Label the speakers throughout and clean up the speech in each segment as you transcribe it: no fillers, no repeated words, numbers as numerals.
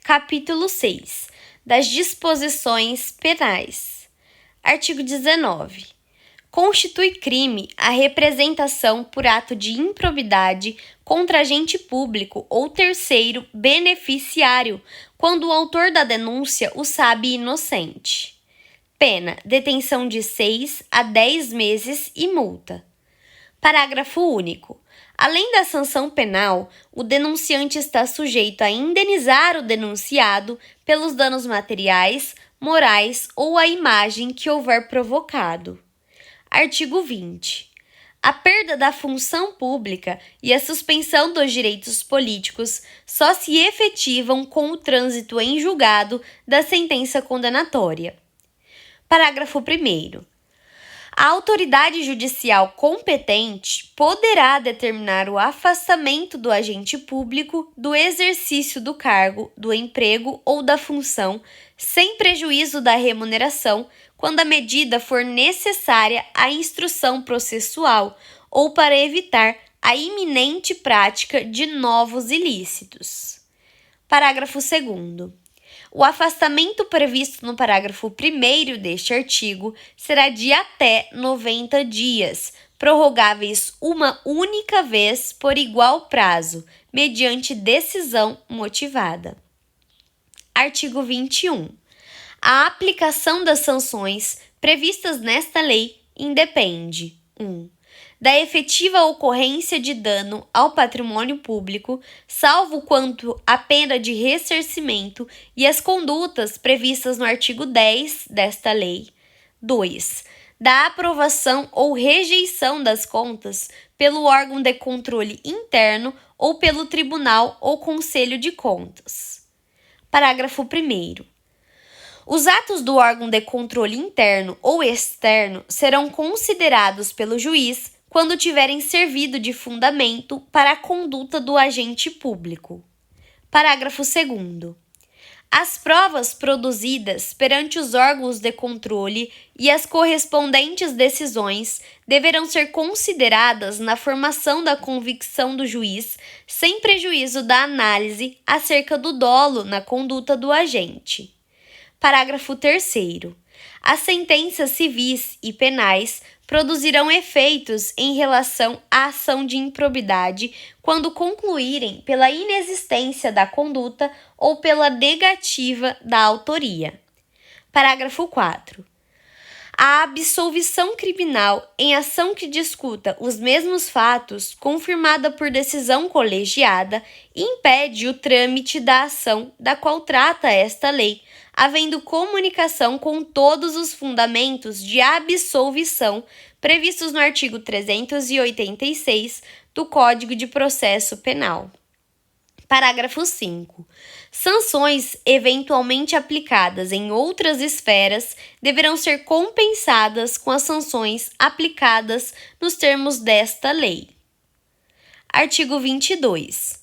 Speaker 1: Capítulo 6. Das disposições penais. Artigo 19. Constitui crime a representação por ato de improbidade contra agente público ou terceiro beneficiário, quando o autor da denúncia o sabe inocente. Pena: detenção de 6 a 10 meses e multa. Parágrafo único. Além da sanção penal, o denunciante está sujeito a indenizar o denunciado pelos danos materiais, morais ou à imagem que houver provocado. Artigo 20. A perda da função pública e a suspensão dos direitos políticos só se efetivam com o trânsito em julgado da sentença condenatória. Parágrafo 1º. A autoridade judicial competente poderá determinar o afastamento do agente público do exercício do cargo, do emprego ou da função, sem prejuízo da remuneração, quando a medida for necessária à instrução processual ou para evitar a iminente prática de novos ilícitos. Parágrafo 2º. O afastamento previsto no parágrafo 1º deste artigo será de até 90 dias, prorrogáveis uma única vez por igual prazo, mediante decisão motivada. Artigo 21. A aplicação das sanções previstas nesta lei independe: 1. Da efetiva ocorrência de dano ao patrimônio público, salvo quanto à pena de ressarcimento e as condutas previstas no artigo 10 desta lei. 2. Da aprovação ou rejeição das contas pelo órgão de controle interno ou pelo Tribunal ou Conselho de Contas. Parágrafo 1º. Os atos do órgão de controle interno ou externo serão considerados pelo juiz quando tiverem servido de fundamento para a conduta do agente público. Parágrafo 2º. As provas produzidas perante os órgãos de controle e as correspondentes decisões deverão ser consideradas na formação da convicção do juiz, sem prejuízo da análise acerca do dolo na conduta do agente. Parágrafo 3º. As sentenças civis e penais produzirão efeitos em relação à ação de improbidade quando concluírem pela inexistência da conduta ou pela negativa da autoria. Parágrafo 4. A absolvição criminal em ação que discuta os mesmos fatos, confirmada por decisão colegiada, impede o trâmite da ação da qual trata esta lei, havendo comunicação com todos os fundamentos de absolvição previstos no artigo 386 do Código de Processo Penal. Parágrafo 5. Sanções eventualmente aplicadas em outras esferas deverão ser compensadas com as sanções aplicadas nos termos desta lei. Artigo 22.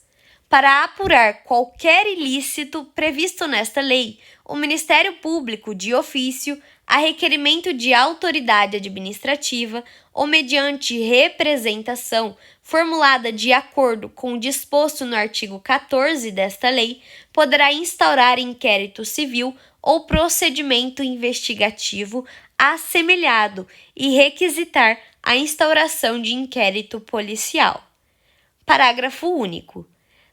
Speaker 1: Para apurar qualquer ilícito previsto nesta lei, o Ministério Público, de ofício, a requerimento de autoridade administrativa ou mediante representação formulada de acordo com o disposto no artigo 14 desta lei, poderá instaurar inquérito civil ou procedimento investigativo assemelhado e requisitar a instauração de inquérito policial. Parágrafo único.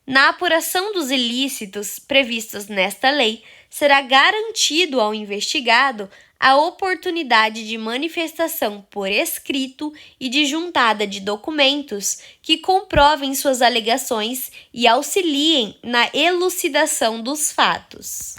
Speaker 1: Na apuração dos ilícitos previstos nesta lei, será garantido ao investigado a oportunidade de manifestação por escrito e de juntada de documentos que comprovem suas alegações e auxiliem na elucidação dos fatos.